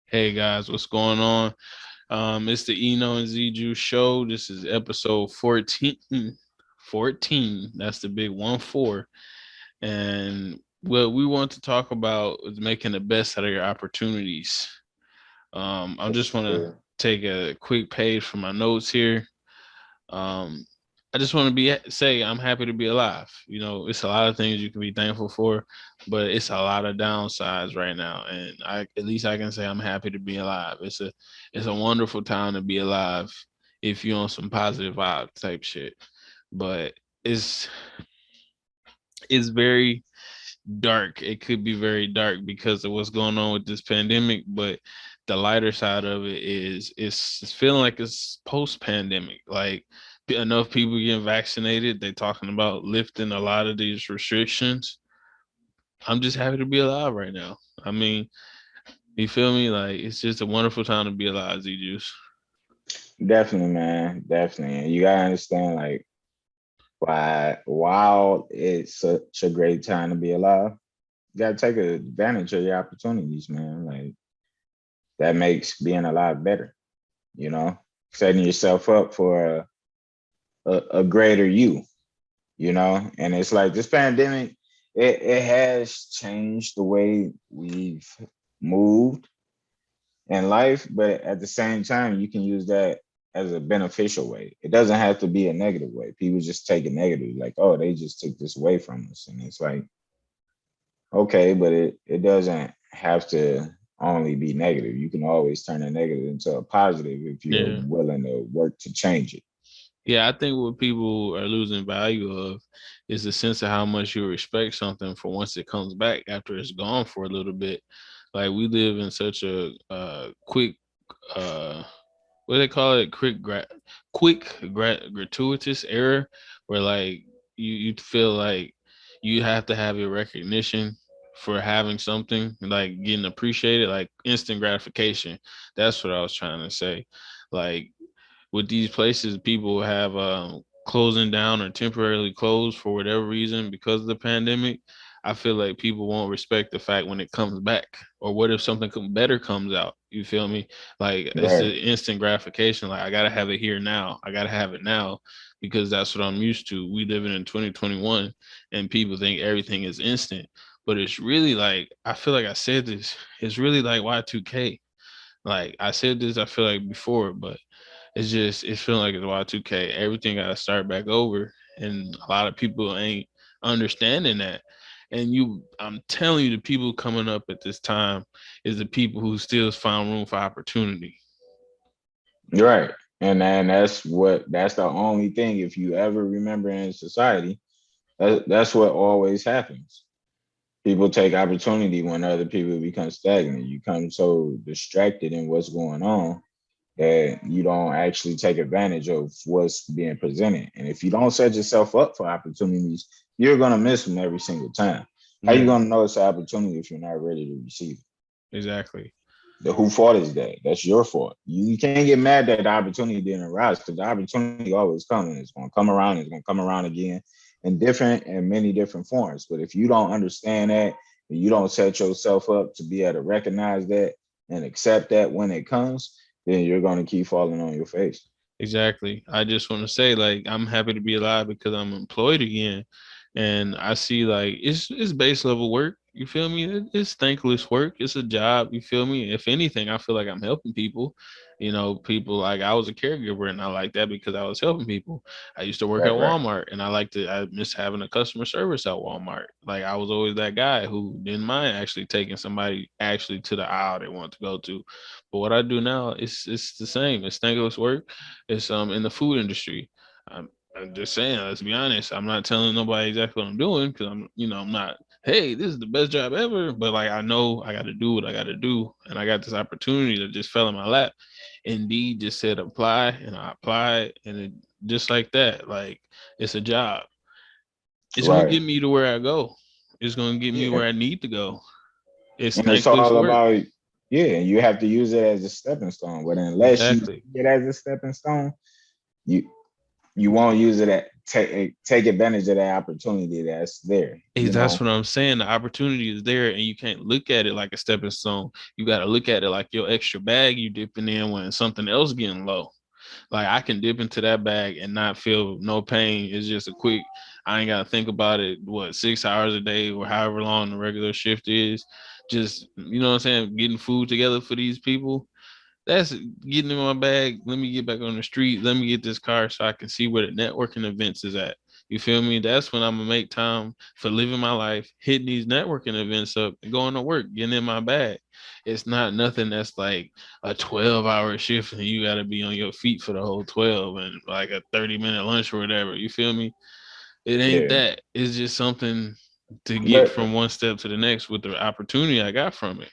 Hey guys, what's going on? It's the Eno and ZJuice Show. This is episode 14. 14. That's the big 1-4. And what we want to talk about is making the best out of your opportunities. I Yes, just want to sir. take a quick page from my notes here. Um, I just want to say I'm happy to be alive. You know, it's a lot of things you can be thankful for, but it's a lot of downsides right now. And I at least I can say I'm happy to be alive. It's a wonderful time to be alive if you're on some positive vibe type shit. But it's it's very dark. It could be very dark because of what's going on with this pandemic, but the lighter side of it is it's feeling like it's post pandemic. Like enough people getting vaccinated, they're talking about lifting a lot of these restrictions. I'm just happy to be alive right now. I mean, you feel me? Like it's just a wonderful time to be alive, Z Juice. Definitely, man. Definitely. And you gotta understand, like, why while it's such a great time to be alive, you gotta take advantage of your opportunities, man. Like that makes being alive better, you know, setting yourself up for a greater you. And it's like this pandemic, it has changed the way we've moved in life, but at the same time, you can use that as a beneficial way. It doesn't have to be a negative way. People just take it negative, like, oh, they just took this away from us. And it's like, okay, but it doesn't have to only be negative. You can always turn a negative into a positive if you're Yeah. willing to work to change it. Yeah, I think what people are losing value of is the sense of how much you respect something for once it comes back after it's gone for a little bit. Like we live in such a quick uh what do they call it, gratuitous era where like you feel like you have to have your recognition for having something like getting appreciated, like instant gratification. That's what I was trying to say. Like with these places, people have closing down or temporarily closed for whatever reason because of the pandemic. I feel like people won't respect the fact when it comes back, or what if something better comes out? You feel me? Like it's Right. the instant gratification. Like I gotta have it here now. I gotta have it now because that's what I'm used to. We living in 2021, and people think everything is instant, but it's really like I feel like I said this. It's really like Y2K. Like I said this, I feel like before, but it's feeling like it's Y2K. Everything got to start back over, and a lot of people ain't understanding that. And I'm telling you, the people coming up at this time is the people who still found room for opportunity. Right. And that's the only thing, if you ever remember in society, that's what always happens. People take opportunity when other people become stagnant. You become so distracted in what's going on that you don't actually take advantage of what's being presented. And if you don't set yourself up for opportunities, you're gonna miss them every single time. How you Yeah, gonna know it's an opportunity if you're not ready to receive it? exactly. Who fault is that? That's your fault. You can't get mad that the opportunity didn't arise because the opportunity always comes. It's gonna come around. It's gonna come around again in many different forms. But if you don't understand that and you don't set yourself up to be able to recognize that and accept that when it comes, then you're gonna keep falling on your face. Exactly. I just want to say, like, I'm happy to be alive because I'm employed again, and I see like it's base level work. You feel me? It's thankless work. It's a job. You feel me? If anything, I feel like I'm helping people. You know, people like I was a caregiver, and I like that because I was helping people. I used to work at Right, right. Walmart, and I miss having a customer service at Walmart. Like I was always that guy who didn't mind actually taking somebody actually to the aisle they want to go to. But what I do now, it's the same. It's thankless work. It's in the food industry. I'm just saying, let's be honest. I'm not telling nobody exactly what I'm doing because I'm not. Hey, this is the best job ever. But like, I know I got to do what I got to do, and I got this opportunity that just fell in my lap. Indeed, just said apply, and I applied, and it just like that. Like, it's a job. It's gonna Right. get me to where I go. It's gonna get me Yeah. where I need to go. It's And it's thankless all work. about, yeah, you have to use it as a stepping stone. But unless you see Exactly. it as a stepping stone, you you won't use it take advantage of that opportunity that's there, Hey, you that's know. what I'm saying. The opportunity is there, and you can't look at it like a stepping stone. You got to look at it like your extra bag you dipping in when something else getting low. Like I can dip into that bag and not feel no pain. It's just a quick. I ain't gotta think about it. What 6 hours a day or however long the regular shift is. Just what I'm saying. Getting food together for these people. That's getting in my bag. Let me get back on the street. Let me get this car so I can see where the networking events is at. You feel me? That's when I'm gonna make time for living my life, hitting these networking events up, and going to work, getting in my bag. It's not nothing that's like a 12-hour shift and you gotta be on your feet for the whole 12 and like a 30-minute lunch or whatever. You feel me? It ain't Yeah, that. It's just something to get but from one step to the next with the opportunity I got from it.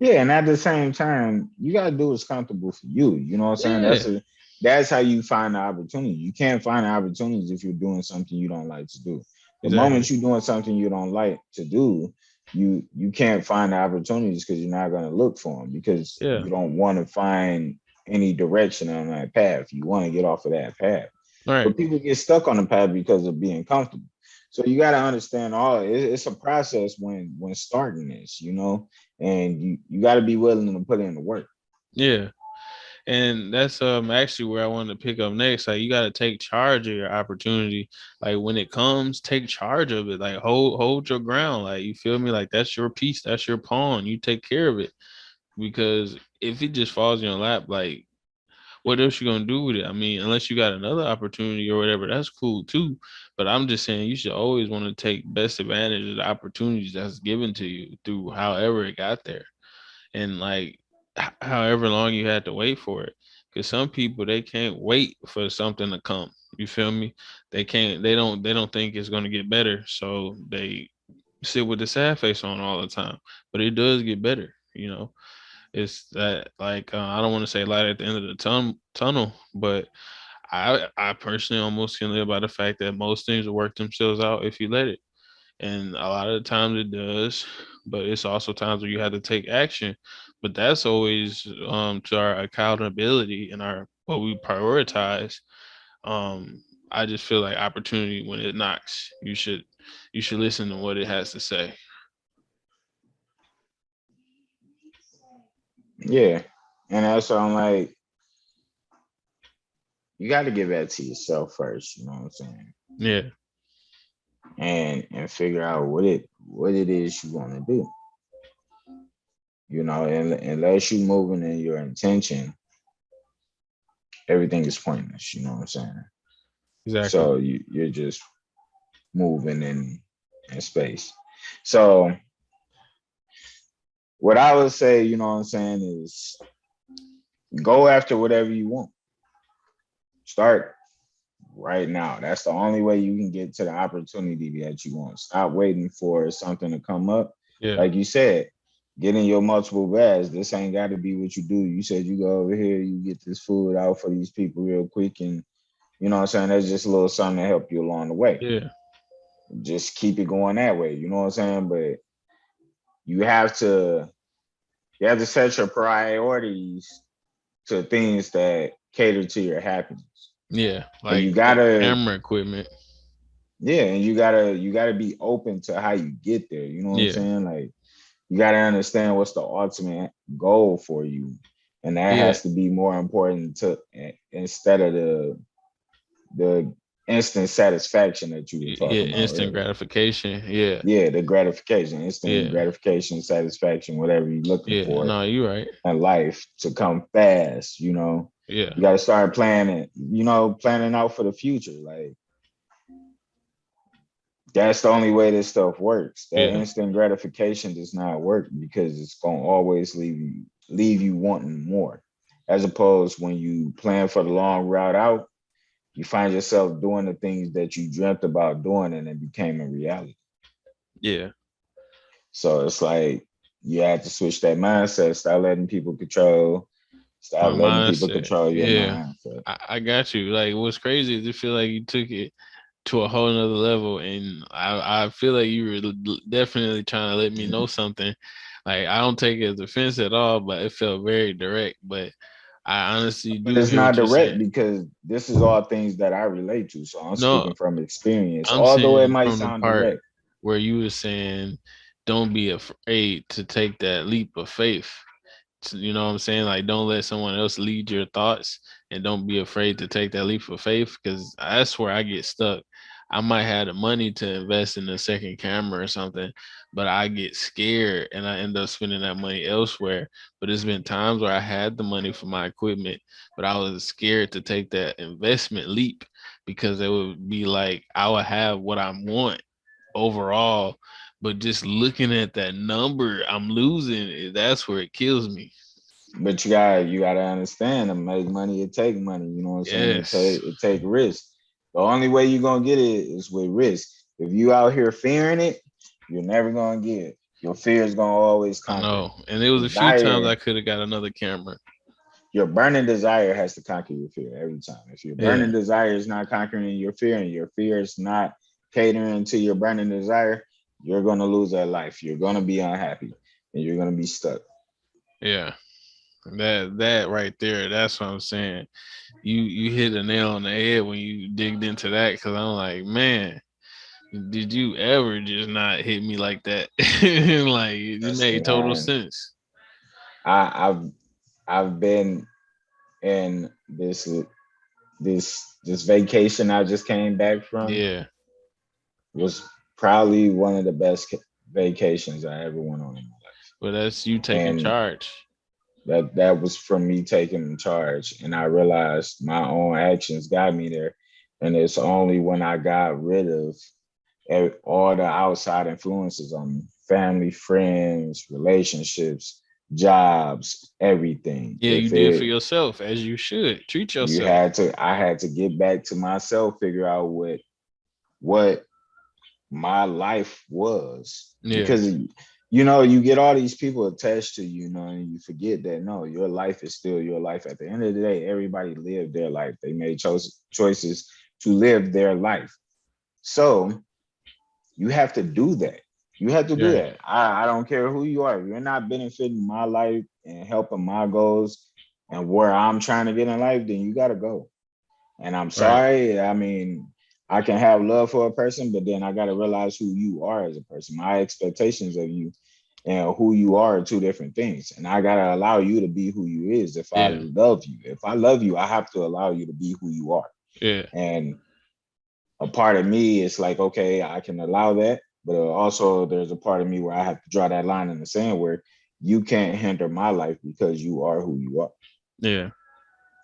yeah, and at the same time, you gotta do what's comfortable for you. You know what I'm saying? Yeah, That's how you find the opportunity. You can't find the opportunities if you're doing something you don't like to do. The exactly. moment you're doing something you don't like to do, you can't find the opportunities because you're not gonna look for them because Yeah. you don't want to find any direction on that path. You want to get off of that path. All right. But people get stuck on the path because of being comfortable. So you got to understand it's a process when starting this, you know, and you got to be willing to put in the work. Yeah. And that's actually where I wanted to pick up next. Like you gotta take charge of your opportunity. Like when it comes, take charge of it. Like hold your ground. Like you feel me? Like that's your piece, that's your pawn. You take care of it. Because if it just falls in your lap, like what else you gonna do with it? I mean, unless you got another opportunity or whatever, that's cool too. But I'm just saying you should always want to take best advantage of the opportunities that's given to you through however it got there and like however long you had to wait for it. Because some people they can't wait for something to come. You feel me? They can't. They don't think it's gonna get better, so they sit with the sad face on all the time. But it does get better. It's that like I don't want to say light at the end of the tunnel, but I personally almost can live by the fact that most things will work themselves out if you let it. And a lot of the times it does, but it's also times where you have to take action. But that's always to our accountability and our what we prioritize. um I just feel like opportunity when it knocks, you should listen to what it has to say. Yeah, and that's why I'm like, you got to give that to yourself first. You know what I'm saying? Yeah, And figure out what it is you want to do. You know, and unless you moving in your intention, everything is pointless. You know what I'm saying? exactly. So you're just moving in space. So what I would say, you know what I'm saying, is go after whatever you want. Start right now. That's the only way you can get to the opportunity that you want. Stop waiting for something to come up. Yeah, Like you said, getting your multiple bags. This ain't got to be what you do. You said you go over here, you get this food out for these people real quick, and you know what I'm saying. That's just a little something to help you along the way. yeah, Just keep it going that way. You know what I'm saying. But you have to you have to set your priorities to things that cater to your happiness, yeah, and like you the gotta camera equipment. yeah, and you gotta be open to how you get there. You know what I'm Yeah, saying? Like you gotta understand what's the ultimate goal for you, and that yeah, has to be more important to instead of the instant satisfaction that you were yeah, talking about instant earlier. gratification. Yeah, Yeah, the gratification, instant yeah, gratification, satisfaction, whatever you're looking yeah, for no, you're right. in life to come fast. You know, Yeah, you got to start planning. You know, planning out for the future. Like that's the only way this stuff works. That yeah, instant gratification does not work because it's gonna always leave you wanting more. As opposed when you plan for the long route out, you find yourself doing the things that you dreamt about doing and it became a reality. yeah. So it's like you have to switch that mindset, My start letting people mindset. control your Yeah, mindset. I got you. Like, what's crazy is I feel like you took it to a whole nother level, and I feel like you were definitely trying to let me know something. Like, I don't take it as offense at all, but it felt very direct. But I honestly But do it's hear not what you're direct saying. because this is all things that I relate to. So I'm No, speaking from experience, I'm although it saying might from the sound part direct. where you were saying, don't be afraid to take that leap of faith. You know what I'm saying? Like, don't let someone else lead your thoughts, and don't be afraid to take that leap of faith, because that's where I get stuck. I might have the money to invest in a second camera or something, but I get scared and I end up spending that money elsewhere. But there's been times where I had the money for my equipment, but I was scared to take that investment leap because it would be like I would have what I want overall, but just looking at that number, I'm losing. That's where it kills me. But you gotta understand to make money, it take money. You know what I'm saying? Yes, It take risk. The only way you're gonna get it is with risk. If you out here fearing it, you're never gonna get it. Your fear is gonna always I conquer it. know. And there was a few times I Desire, could have got another camera. your burning desire has to conquer your fear every time. If your Yeah, burning desire is not conquering your fear and your fear is not catering to your burning desire, you're gonna lose that life. You're gonna be unhappy and you're gonna be stuck. yeah. That right there, that's what I'm saying. You hit a nail on the head when you digged into that, because I'm like, man, did you ever just not hit me like that? Like, it Listen, made total man, sense. I've been in this vacation I just came back from Yeah, was probably one of the best vacations I ever went on in my life. but that's you taking And charge. that was from me taking charge. And I realized my own actions got me there. And it's only when I got rid of all the outside influences on me, family, friends, relationships, jobs, everything. Yeah, you If did for it yourself, as you should. Treat you yourself. had to I had to get back to myself, figure out what my life was. Yeah, Because you know, you get all these people attached to you, you know, and you forget that no, your life is still your life. At the end of the day, everybody lived their life. They made choices to live their life. So you have to do that. You have to do right, that. I don't care who you are. If you're not benefiting my life and helping my goals and where I'm trying to get in life, then you got to go. And I'm right. sorry. I mean, I can have love for a person, but then I got to realize who you are as a person. My expectations of you and who you are two different things. And I got to allow you to be who you is. If I Yeah, love you, if I love you, I have to allow you to be who you are. yeah, And a part of me is like, okay, I can allow that. But also there's a part of me where I have to draw that line in the sand where you can't hinder my life because you are who you are. yeah,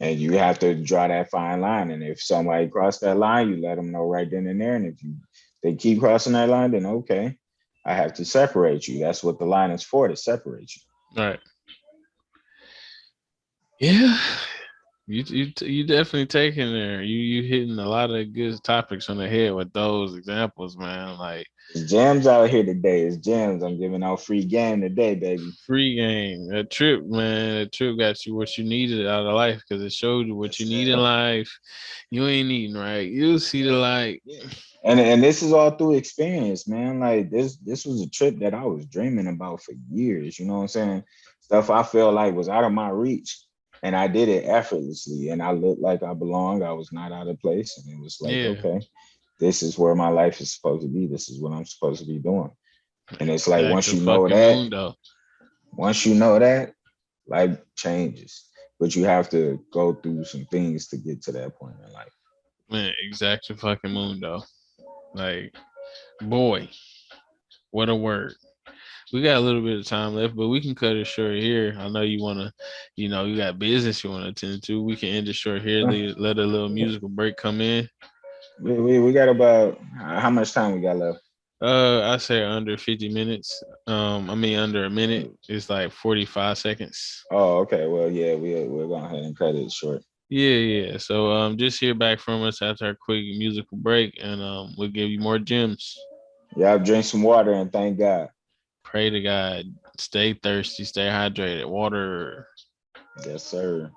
And you have to draw that fine line. And if somebody crossed that line, you let them know right then and there. And if they keep crossing that line, then okay, I have to separate you. That's what the line is for, to separate you. right. Yeah, you definitely taking there. You hitting a lot of good topics on the head with those examples, man. Like, It's gems out here today. It's gems. I'm giving out free game today, baby. free game, that trip, man. That trip got you what you needed out of life, because it showed you what Yes, you need in sir. life. You ain't eating right. You'll see the light. Yeah. And this is all through experience, man. Like this was a trip that I was dreaming about for years. You know what I'm saying? Stuff I felt like was out of my reach. And I did it effortlessly. And I looked like I belonged. I was not out of place. And it was like, Yeah, okay, this is where my life is supposed to be. This is what I'm supposed to be doing. And it's like back to fucking moon though. once you know that, life changes. But you have to go through some things to get to that point in life. Man, exact to fucking moon though. Like, boy, what a word. We got a little bit of time left, but we can cut it short here. I know you wanna, you got business you wanna attend to. We can end it short here. Let a little musical break come in. We got about how much time we got left? I say under 50 minutes. I mean under a minute. It's like 45 seconds. Oh, okay. Well, yeah, we're going ahead and cut it short. Yeah, yeah. So just hear back from us after our quick musical break, and we'll give you more gems. Y'all drink some water and thank God. Pray to God. Stay thirsty. Stay hydrated. Water. Yes, sir.